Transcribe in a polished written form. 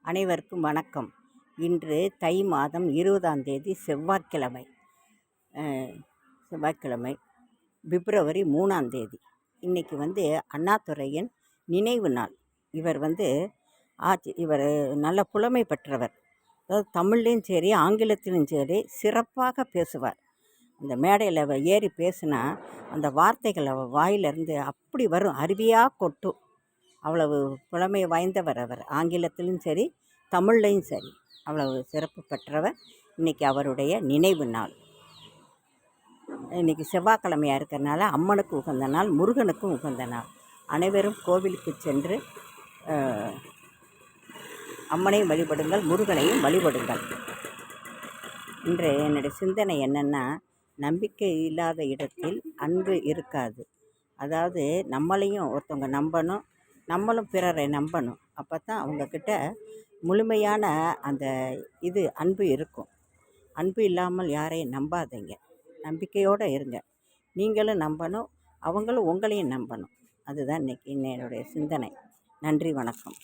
அனைவருக்கும் வணக்கம். இன்று தை மாதம் 20ஆம் தேதி செவ்வாய்க்கிழமை. பிப்ரவரி 3ஆம் தேதி. இன்றைக்கி அண்ணாதுரையின் நினைவு நாள். இவர் இவர் நல்ல புலமை பெற்றவர். அதாவது தமிழ்லேயும் சரி ஆங்கிலத்திலும் சரி சிறப்பாக பேசுவார். அந்த மேடையில் ஏறி பேசுனா அந்த வார்த்தைகள் வாயிலிருந்து அப்படி வரும், அருவியாக கொட்டும். அவ்வளவு புலமை வாய்ந்தவர் அவர். ஆங்கிலத்திலும் சரி தமிழ்லையும் சரி அவ்வளவு சிறப்பு பெற்றவர். இன்றைக்கி அவருடைய நினைவு நாள். இன்றைக்கி செவ்வாய்க்கிழமையாக இருக்கிறனால அம்மனுக்கு உகந்த நாள், முருகனுக்கும் உகந்த நாள். அனைவரும் கோவிலுக்கு சென்று அம்மனையும் வழிபடுங்கள், முருகனையும் வழிபடுங்கள். இன்று என்னுடைய சிந்தனை என்னென்னா, நம்பிக்கை இல்லாத இடத்தில் அன்பு இருக்காது. அதாவது நம்மளையும் ஒருத்தவங்க நம்பணும், நம்மளும் பிறரை நம்பணும். அப்போ தான் அவங்கக்கிட்ட முழுமையான அந்த அன்பு இருக்கும். அன்பு இல்லாமல் யாரையும் நம்பாதீங்க, நம்பிக்கையோடு இருங்க. நீங்களும் நம்பணும், அவங்களும் உங்களையும் நம்பணும். அதுதான் இன்றைக்கி என்னுடைய சிந்தனை. நன்றி, வணக்கம்.